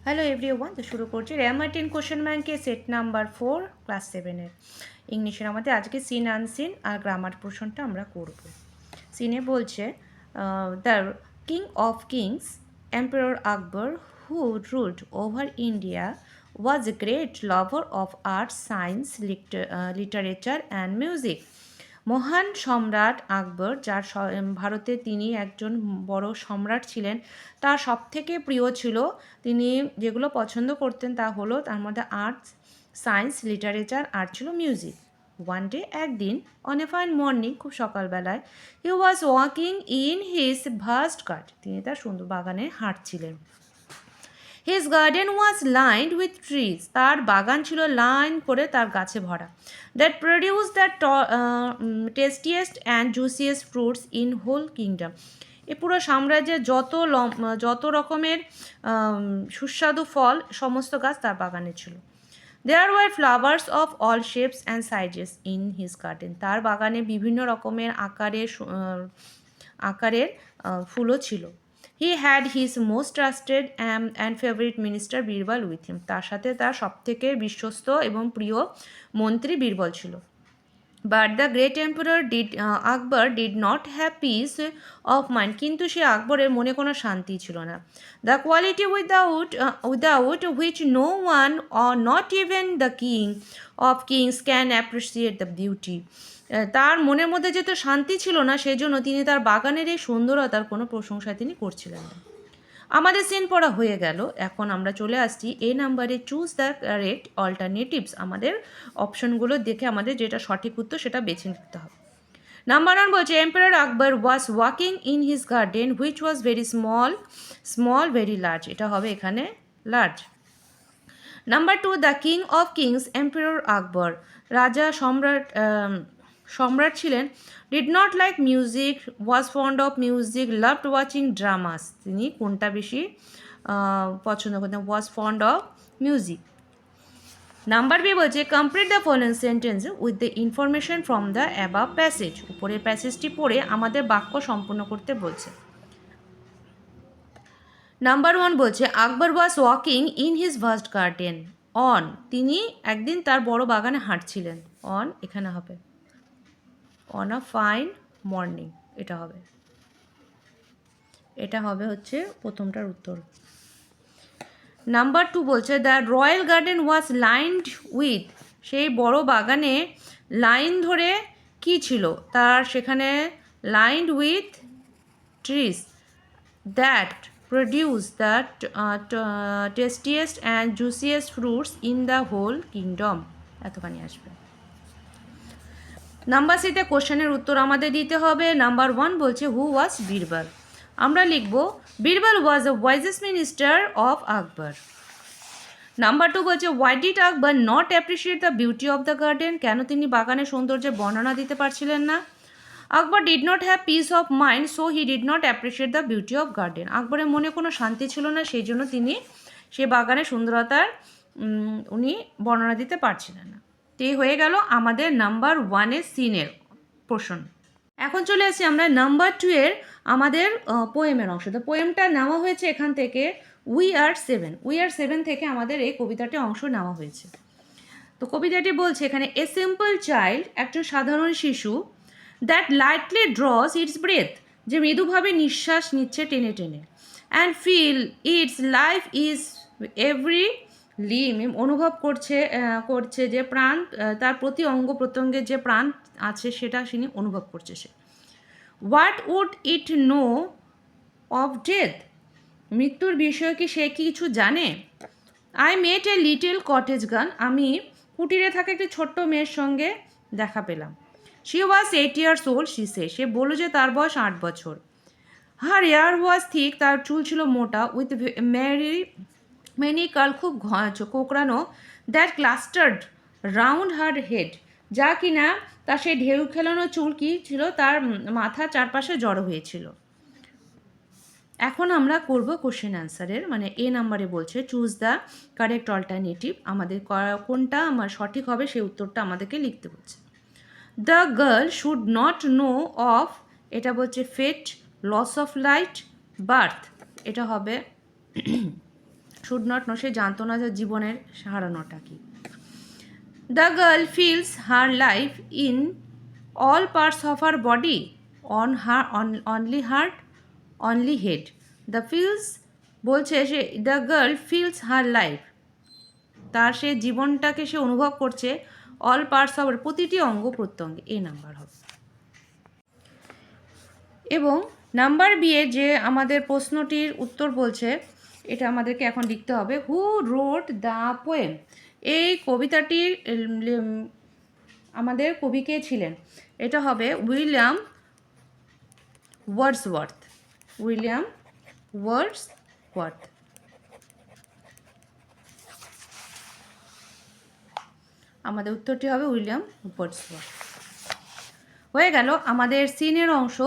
Hello everyone, তো শুরু করছি র্যামার্টিন কোশ্চেন ব্যাংকে সেট নাম্বার 4 ক্লাস 7-এর ইংলিশের আমাদের আজকে সিন আনসিন আর গ্রামার পোর্শনটা আমরা করব। সিনে বলছে the king of kings emperor Akbar who ruled over India was a great lover of art science literature and music. মহান সম্রাট আকবর, যার ভারতে তিনি একজন বড় সম্রাট ছিলেন, তার সবথেকে প্রিয় ছিল, তিনি যেগুলো পছন্দ করতেন তা হলো তার মধ্যে আর্টস, সায়েন্স, লিটারেচার আর ছিল মিউজিক। ওয়ান ডে, একদিন, অন এ ফাইন মর্নিং, খুব সকালবেলায়, he was walking in his vast garden, তিনি তার সুন্দর বাগানে হাঁটছিলেন। His garden was lined with trees, তার বাগান ছিল লাইন করে তার গাছে ভরা। That produce the tastiest and juiciest fruits in whole kingdom, এ পুরো সাম্রাজ্যের যত রকমের সুস্বাদু ফল সমস্ত গাছ তার বাগানে ছিল। There were flowers of all shapes and sizes in his garden, তার বাগানে বিভিন্ন রকমের আকারের ফুলও ছিল। He had his most trusted and favourite minister Birbal with him, তার সাথে তার সবথেকে বিশ্বস্ত এবং প্রিয় মন্ত্রী বীরবল ছিল। But the great emperor Akbar did not have peace of mind, কিন্তু সে আকবরের মনে কোনো শান্তি ছিল না। The quality without which no one or not even the king of kings can appreciate the beauty, তার মনের মধ্যে যেহেতু শান্তি ছিল না, সেজন্য তিনি তার বাগানের এই সুন্দরতার কোনো প্রশংসা তিনি করছিলেন না। আমাদের সিন পড়া হয়ে গেল, এখন আমরা চলে আসছি এ নাম্বারে চুজ দ্য কারেক্ট অল্টারনেটিভস, আমাদের অপশনগুলো দেখে আমাদের যেটা সঠিক উত্তর সেটা বেছে নিতে হবে। নাম্বার 1 বলছে emperor Akbar was walking in his garden which was very small very large, এটা হবে এখানে large. Number 2 the king of kings emperor Akbar, রাজা সম্রাট ছিলেন, did not like music, was fond of music, loved watching dramas, তিনি কোনটা বেশি পছন্দ করতেন, was fond of music. Number B বলছে complete the following sentence with the information from the above passage, উপরের প্যাসেজটি পড়ে আমাদের বাক্য সম্পূর্ণ করতে বলছে। নাম্বার 1 বলছে Akbar was walking in his vast garden on, তিনি একদিন তার বড় বাগানে হাঁটছিলেন, অন এখানে হবে অন আ ফাইন মর্নিং, এটা হবে হচ্ছে প্রথমটার উত্তর। নাম্বার 2 বলছে the royal garden was lined with, সেই বড় বাগানে লাইন ধরে কি ছিল, তার সেখানে lined with trees that produce the tastiest and juiciest fruits in the whole kingdom, এতখানি আসবে। নাম্বার সিতে কোশ্চেনের উত্তর আমাদের দিতে হবে। নাম্বার 1 বলছে হু ওয়াজ বীরবল, আমরা লিখব Birbal was the wisest minister of Akbar. Number 2 বলছে why did Akbar not appreciate the beauty of the garden, কেন তিনি বাগানের সৌন্দর্যের বর্ণনা দিতে পারছিলেন না। Akbar did not have peace of mind so he did not appreciate the beauty of garden, আকবরের মনে কোনো শান্তি ছিল না, সেই জন্য তিনি সে বাগানের সুন্দরতার উনি বর্ণনা দিতে পারছিলেন না। তো এই হয়ে গেল আমাদের নাম্বার 1-এর সিনের পোর্শন। এখন চলে আসি আমরা নাম্বার 2-এর আমাদের পোয়েমের অংশ। তো পোয়েমটা নেওয়া হয়েছে এখান থেকে উই আর সেভেন থেকে আমাদের এই কবিতাটি অংশ নেওয়া হয়েছে। তো কবিতাটি বলছে এখানে এ সিম্পল চাইল্ড, একজন সাধারণ শিশু, that lightly draws its breath, যে মৃদুভাবে নিঃশ্বাস নিচ্ছে টেনে টেনে, and feel its life is every limb, অনুভব করছে যে প্রাণ, তার প্রতি অঙ্গ প্রত্যঙ্গের যে প্রাণ আছে সেটা তিনি অনুভব করছে সে। What would it know of death, মৃত্যুর বিষয়ে কি সে কিছু জানে। I met a little cottage girl, আমি কুটিরে থাকা একটি ছোট্ট মেয়ের সঙ্গে দেখা পেলাম। শি ওয়াজ 8 years old, সে বলল যে তার বয়স 8 বছর। হার হেয়ার ওয়াজ থিক, তার চুল ছিল মোটা, উইথ মেনি কার্ল, খুব কোঁকড়ানো, that clustered round her head, যা কিনা তার সেই ঢেউ খেলানো চুল কি ছিল, তার মাথার চারপাশে জড়ো হয়েছিল। এখন আমরা করব কোশ্চেন অ্যান্সারের, মানে এ নাম্বারে বলছে চুজ দ্য কারেক্ট অল্টারনেটিভ, আমাদের কোনটা আমার সঠিক হবে সেই উত্তরটা আমাদেরকে লিখতে বলছে। The girl should not know of, এটা বলছে ফেট, লস অফ লাইট, বার্থ, এটা হবে শুড নট নো, সে জানতো না যে জীবনের হারানোটা কি। The girl feels her life in all parts of her body, only heart, only head. The feels বলছে সে, the girl feels her life, তার সে জীবনটাকে সে অনুভব করছে অল পার্টস অফ, প্রতিটি অঙ্গ প্রত্যঙ্গে, এই নাম্বার হবে। এবং নাম্বার বি এ যে আমাদের প্রশ্নটির উত্তর বলছে, এটা আমাদেরকে এখন লিখতে হবে, হু রোড দ্য পোয়েম। এই কবিতাটির আমাদের কবি কে ছিলেন? এটা হবে উইলিয়াম ওয়ার্ডসওয়ার্থ। William Wordsworth. আমাদের উত্তরটি হবে উইলিয়াম ওয়ার্ডসওয়ার্থ। হয়ে গেল আমাদের সিনের অংশ।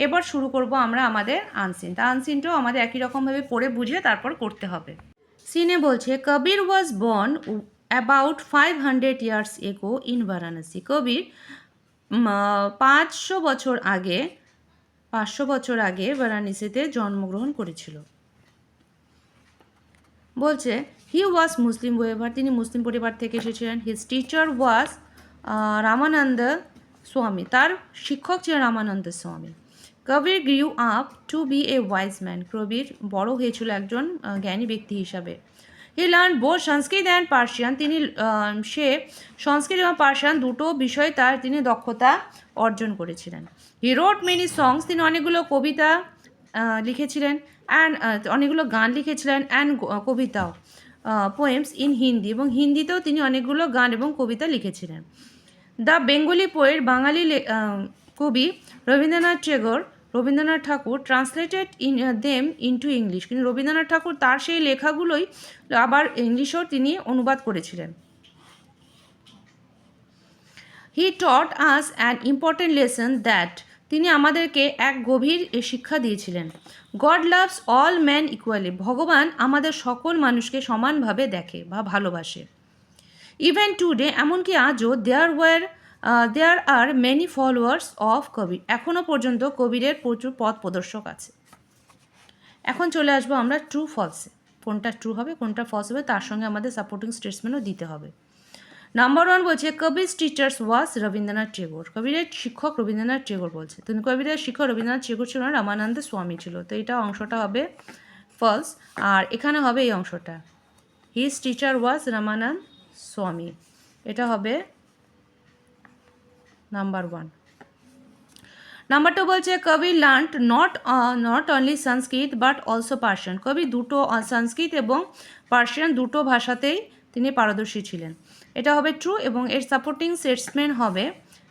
এবার শুরু করব আমরা আমাদের আনসিন। তা আনসিনটাও আমাদের একই রকমভাবে পড়ে বুঝে তারপর করতে হবে। সিনে বলছে, Kabir was born about 500 years ago in Varanasi. Kabir 500 বছর আগে বারাণসীতে জন্মগ্রহণ করেছিল। বলছে হি ওয়াজ মুসলিম ওয়েভার, তিনি মুসলিম পরিবার থেকে এসেছিলেন। হিজ টিচার ওয়াজ রামানন্দ স্বামী, তার শিক্ষক ছিলেন Ramanand Swami. Kabir grew up to be a wise man, Kabir বড় হয়েছিল একজন জ্ঞানী ব্যক্তি হিসাবে। He learn both Sanskrit and Persian, তিনি সে সংস্কৃত এবং পার্সিয়ান দুটো বিষয়ে তিনি দক্ষতা অর্জন করেছিলেন। হি রোট মেনি সংস, তিনি অনেকগুলো কবিতা লিখেছিলেন, অ্যান্ড অনেকগুলো গান লিখেছিলেন, অ্যান্ড কবিতাও, পোয়েমস ইন হিন্দি, এবং হিন্দিতেও তিনি অনেকগুলো গান এবং কবিতা লিখেছিলেন। দ্য বেঙ্গলি পোয়েট, বাঙালি কবি রবীন্দ্রনাথ ঠাকুর ট্রান্সলেটেড দেম ইনটু ইংলিশ, কিন্তু রবীন্দ্রনাথ ঠাকুর তার সেই লেখাগুলোই আবার ইংলিশেও তিনি অনুবাদ করেছিলেন। He taught us an important lesson that, তিনি আমাদেরকে এক গভীর শিক্ষা দিয়েছিলেন। God loves all man equally, ভগবান আমাদের সকল মানুষকে সমানভাবে দেখে বা ভালোবাসে। ইভেন টুডে, এমনকি আজও, দেয়ার আর মেনি ফলোয়ার্স অফ কবির, এখনও পর্যন্ত কবিরের প্রচুর পথ প্রদর্শক আছে। এখন চলে আসবো আমরা ট্রু ফলসে, কোনটা ট্রু হবে কোনটা ফলস হবে, তার সঙ্গে আমাদের সাপোর্টিং স্টেটমেন্টও দিতে হবে। নাম্বার 1 বলছে কবির টিচার্স ওয়াজ রবীন্দ্রনাথ টেগোর, কবিরের শিক্ষক রবীন্দ্রনাথ টেগোর বলছে, তো কবিরের শিক্ষক রবীন্দ্রনাথ টেগোর ছিল, রামানন্দ স্বামী ছিল, তো এটা অংশটা হবে ফলস। আর এখানে হবে এই অংশটা, হিজ টিচার ওয়াজ রামানন্দ স্বামী, এটা হবে নাম্বার 1। নাম্বার 2 বলছে কবি learned not only Sanskrit but also Persian, কবি দুটো সংস্কৃত এবং পার্সিয়ান দুটো ভাষাতেই তিনি পারদর্শী ছিলেন, এটা হবে ট্রু। এবং এর সাপোর্টিং স্টেটমেন্ট হবে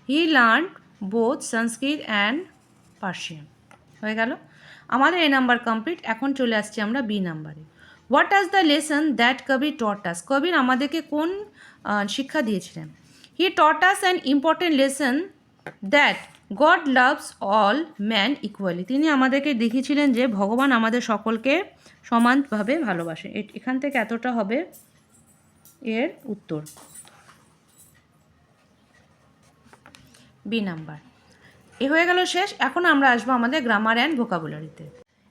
he learned both Sanskrit and Persian. হয়ে গেল আমাদের এ নাম্বার কমপ্লিট। এখন চলে আসছি আমরা বি নাম্বারে। What is the lesson that Kabir taught us, Kabir আমাদেরকে কোন শিক্ষা দিয়েছিলেন? He taught us an important lesson that God loves all man equally, তিনি আমাদেরকে দেখিয়েছিলেন যে ভগবান আমাদের সকলকে সমানভাবে ভালোবাসে। এখান থেকে এতটা হবে এর উত্তর, বি নাম্বার। এ হয়ে গেল শেষ। এখন আমরা আসবো আমাদের গ্রামার অ্যান্ড ভোকাবুলারিতে।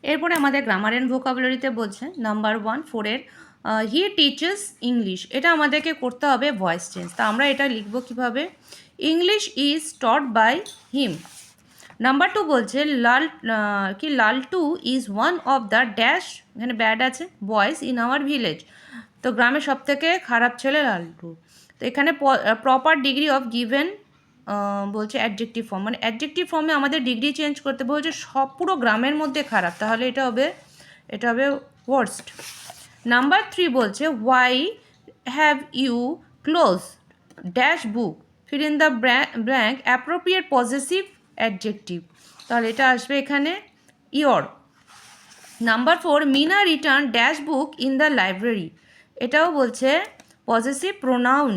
এরপরে আমাদের গ্রামার অ্যান্ড ভোকাবুলারিতে বলছে নাম্বার 1 4-এর হি টিচেস ইংলিশ, এটা আমাদেরকে করতে হবে ভয়েস চেঞ্জ। তা আমরা এটা লিখবো কীভাবে? English is taught by him. Number 2 বলছে Laltu is one of the dash, এখানে ব্যাড আছে, বয়েজ ইন আওয়ার ভিলেজ, তো গ্রামের সব থেকে খারাপ ছেলে লালটু। তো এখানে প্রপার ডিগ্রি অফ গিভেন বলছে অ্যাডজেক্টিভ ফর্ম, মানে অ্যাডজেক্টিভ ফর্মে আমাদের ডিগ্রি চেঞ্জ করতে বলছে সব পুরো গ্রামের মধ্যে খারাপ, তাহলে এটা হবে ওয়ার্স্ট। নাম্বার 3 বলছে why have you close dash book, fill in the blank appropriate possessive adjective, তাহলে এটা আসবে এখানে your. Number 4 Meena return dash book in the library, এটাও বলছে পজেসিভ প্রোনাউন,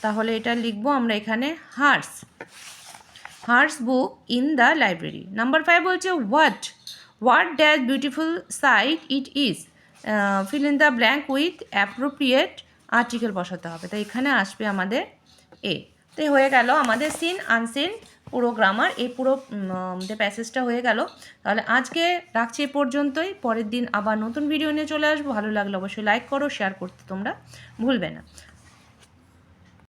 তাহলে এটা লিখবো আমরা এখানে hers book in the library. Number 5 বলছে what dash beautiful sight it is, fill in the blank with appropriate article বসাতে হবে, তাই এখানে আসবে আমাদের এ। তো হয়ে গেল আমাদের সিন আনসিন পুরো গ্রামার এই পুরো যে প্যাসেজটা হয়ে গেল। তাহলে আজকে রাখছি এ পর্যন্তই, পরের দিন আবার নতুন ভিডিও নিয়ে চলে আসবো। ভালো লাগলে অবশ্যই লাইক করো, শেয়ার করতে তোমরা ভুলবে না।